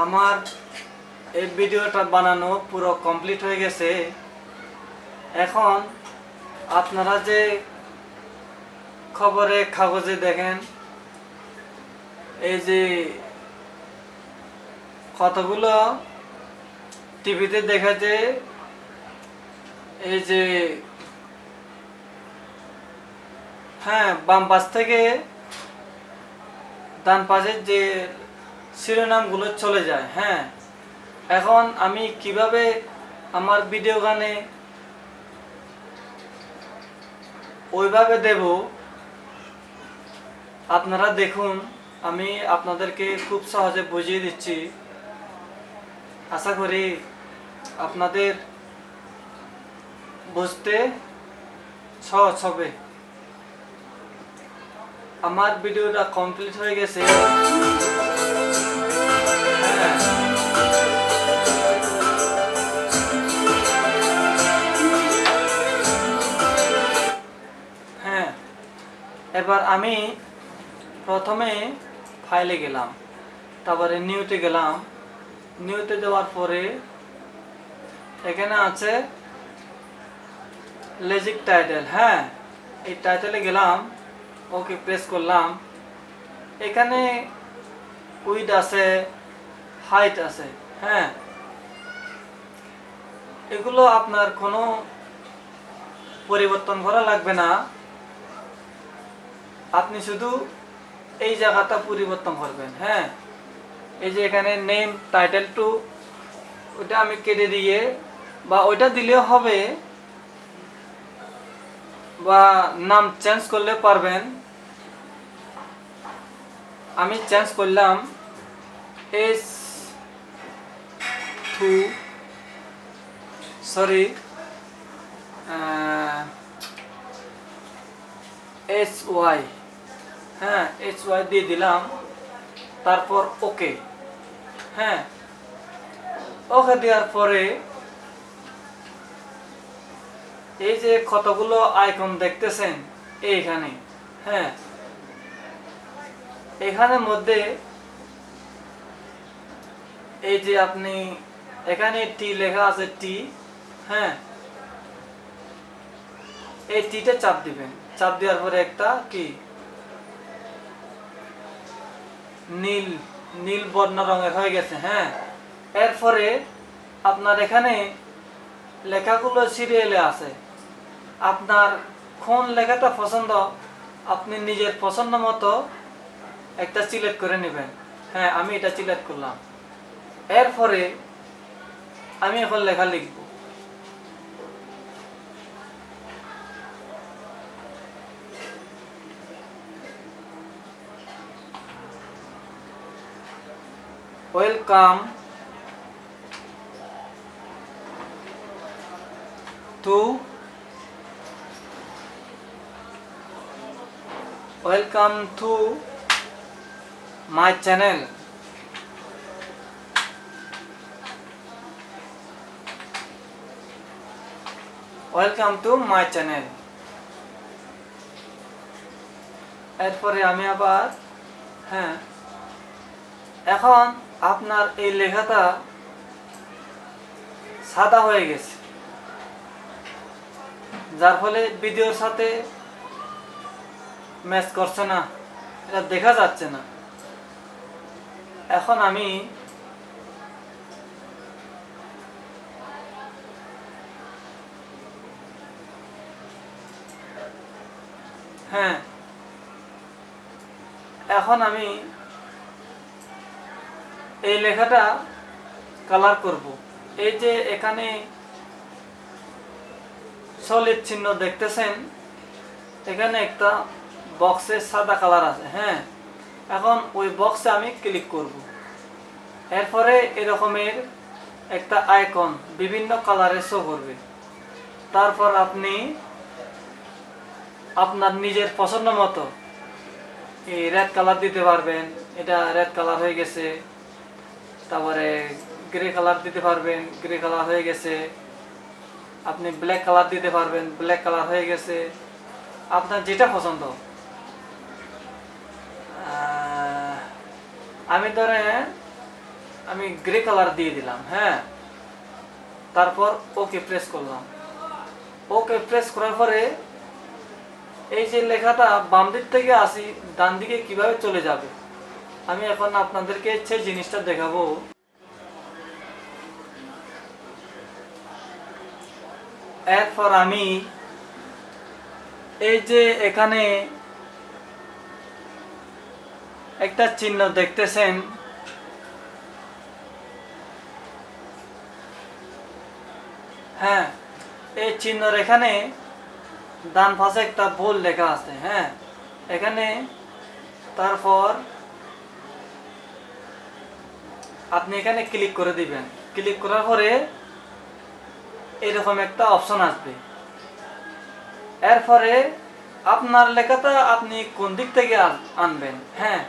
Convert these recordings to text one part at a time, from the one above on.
আমার এই ভিডিওটা বানানো পুরো কমপ্লিট হয়ে গেছে। এখন আপনারা যে খবরে কাগজে দেখেন এই যে কতগুলো টিভিতে দেখা যায় এই যে বাম পাশ থেকে ডান পাশের যে শিরোনামগুলো চলে যায়। এখন আমি কিভাবে আমার ভিডিও গানে ওইভাবে দেব আপনারা দেখুন। আমি আপনাদেরকে খুব সহজে বুঝিয়ে দিচ্ছি। আশা করি আপনাদের বুঝতে সহজ হবে। আমার ভিডিওটা কমপ্লিট হয়ে গেছে। এবার আমি প্রথমে ফাইলে গেলাম, তারপরে নিউতে গেলাম। নিউতে যাওয়ার পরে এখানে আছে লেজিক টাইটেল। এই টাইটেলে গেলাম, ওকে প্রেস করলাম। এখানে উইড আছে, হাইট আছে। এগুলো আপনার কোনো পরিবর্তন করা লাগবে না। আপনি শুধু এই জায়গাটা পরিবর্তন করবেন। এই যে এখানে নেম টাইটেল টু, ওটা আমি কেটে দিয়ে বা ওইটা দিলেও হবে, বা নাম চেঞ্জ করলে পারবেন। আমি চেঞ্জ করলাম SY SY দিয়ে দিলাম, তারপর ওকে। ওকে দেওয়ার পরে এই যে কতগুলো আইকন দেখতেছেন এইখানে, এখানের মধ্যে এই যে আপনি এখানে টি লেখা আছে, টি। এই টিতে চাপ দিবেন। চাপ দেওয়ার পরে একটা কি নীল বর্ণ রঙের হয়ে গেছে। এরপরে আপনার এখানে লেখাগুলো সিরিয়ালে আছে। আপনার কোন লেখাটা পছন্দ আপনি নিজের পছন্দ মতো একটা সিলেক্ট করে নেবেন। আমি এটা সিলেক্ট করলাম। এরপরে আমি এখন লেখা লিখব। Welcome to my channel. Welcome to my channel. এরপরে আমি আবার এখন আপনার এই লেখাটা সাদা হয়ে গেছে, যার ফলে ভিডিওর সাথে ম্যাচ করছে না, এটা দেখা যাচ্ছে না। এখন আমি এই লেখাটা কালার করব। এই যে এখানে সলিড চিহ্ন দেখতেছেন, এখানে একটা বক্সে সাদা কালার আছে। এখন ওই বক্সে আমি ক্লিক করব। এরপরে এরকমের একটা আইকন বিভিন্ন কালারে শো করবে। তারপর আপনি আপনার নিজের পছন্দ মতো এই রেড কালার দিতে পারবেন। এটা রেড কালার হয়ে গেছে। তারপরে গ্রে কালার দিতে পারবেন, গ্রে কালার হয়ে গেছে। আপনি ব্ল্যাক কালার দিতে পারবেন, ব্ল্যাক কালার হয়ে গেছে। আপনার যেটা পছন্দ। আমি ধরেন আমি গ্রে কালার দিয়ে দিলাম। হ্যাঁ, তারপর ওকে প্রেস করলাম। ওকে প্রেস করার পরে এই যে লেখাটা বাম দিক থেকে আসি ডান দিকে কিভাবে চলে যাবে আমি এখন আপনাদেরকে সেই জিনিসটা দেখাবো। এরপর আমি এই যে এখানে একটা চিহ্ন দেখতেছেন, হ্যাঁ, এই চিহ্নের এখানে ডান পাশে একটা বোল্ড লেখা আছে। হ্যাঁ, এখানে তারপর আপনি এখানে ক্লিক করে দিবেন। ক্লিক করার পরে এরকম একটা অপশন আসবে। এরপরে আপনার লেখাটা আপনি কোন দিক থেকে আনবেন। হ্যাঁ,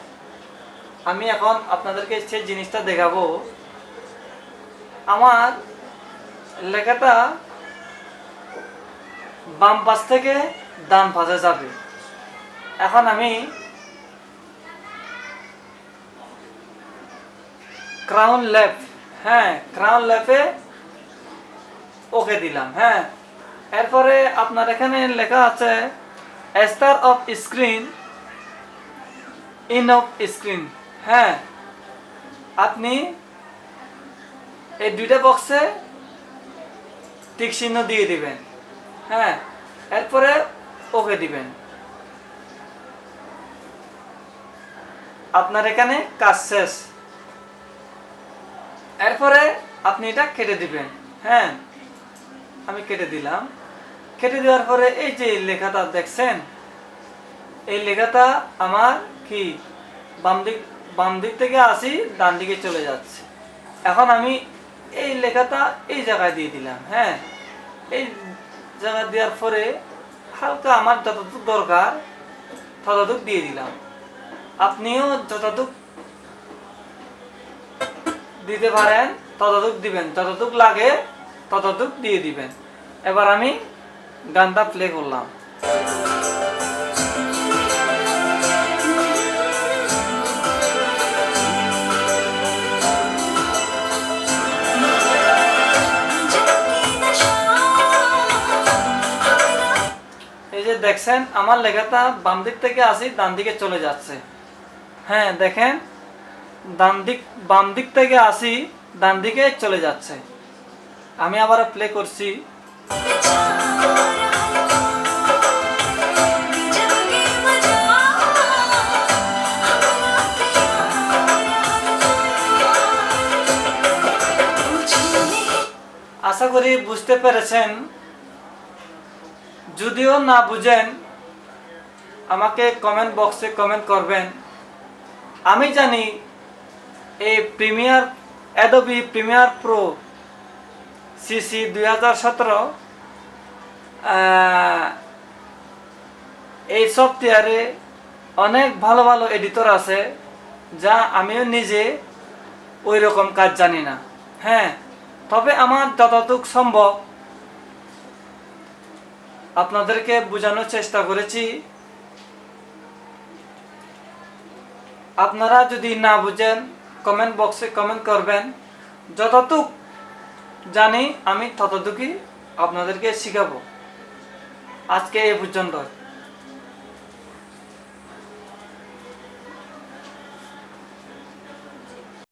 আমি এখন আপনাদেরকে সেই জিনিসটা দেখাবো। আমার লেখাটা বাম পাশ থেকে ডান পাশে যাবে। এখন আমি ক্রাউন লেফট, হ্যাঁ, ক্রাউন লেফটে ওকে দিলাম। হ্যাঁ, এরপরে আপনার এখানে লেখা আছে star off screen, in off screen. হ্যাঁ, আপনি এই দুইটা বক্সে টিক চিহ্ন দিয়ে দিবেন। হ্যাঁ, এরপরে ওকে দিবেন। আপনার এখানে কাজ শেষ। এরপরে আপনি এটা কেটে দিবেন। হ্যাঁ, আমি কেটে দিলাম। কেটে দেওয়ার পরে এই যে লেখাটা দেখছেন, এই লেখাটা আমার কি বাম দিক থেকে আসি ডান দিকে চলে যাচ্ছে। এখন আমি এই লেখাটা এই জায়গায় দিয়ে দিলাম। হ্যাঁ, এই জায়গা দেওয়ার পরে হালকা আমার যতটুকু দরকার ততটুক দিয়ে দিলাম। আপনিও যতটুক দিতে পারেন ততটুক দিবেন, যতটুক লাগে ততটুক দিয়ে দিবেন। এবার আমি গানটা প্লে করলাম। এই যে দেখছেন আমার লেখাটা বাম দিক থেকে আসি ডান দিকে চলে যাচ্ছে। হ্যাঁ, দেখেন বাম দিক থেকে আসি ডান দিকে চলে যাচ্ছে। আমি আবার প্লে করছি। আশা করি বুঝতে পেরেছেন। যদিও না বুঝেন আমাকে কমেন্ট বক্সে কমেন্ট করবেন। আমি জানি এই অ্যাডোবি প্রিমিয়ার প্রো সিসি 2017 এই সফটওয়্যারে অনেক ভালো ভালো এডিটর আছে, যা আমিও নিজে ওই রকম কাজ জানি না। হ্যাঁ, তবে আমার যতটুকু সম্ভব আপনাদেরকে বোঝানোর চেষ্টা করেছি। আপনারা যদি না বুঝেন কমেন্ট বক্সে কমেন্ট করবেন। যতটুক জানি আমি ততটুকুই আপনাদেরকে শিখাবো। আজকে এই পর্যন্ত।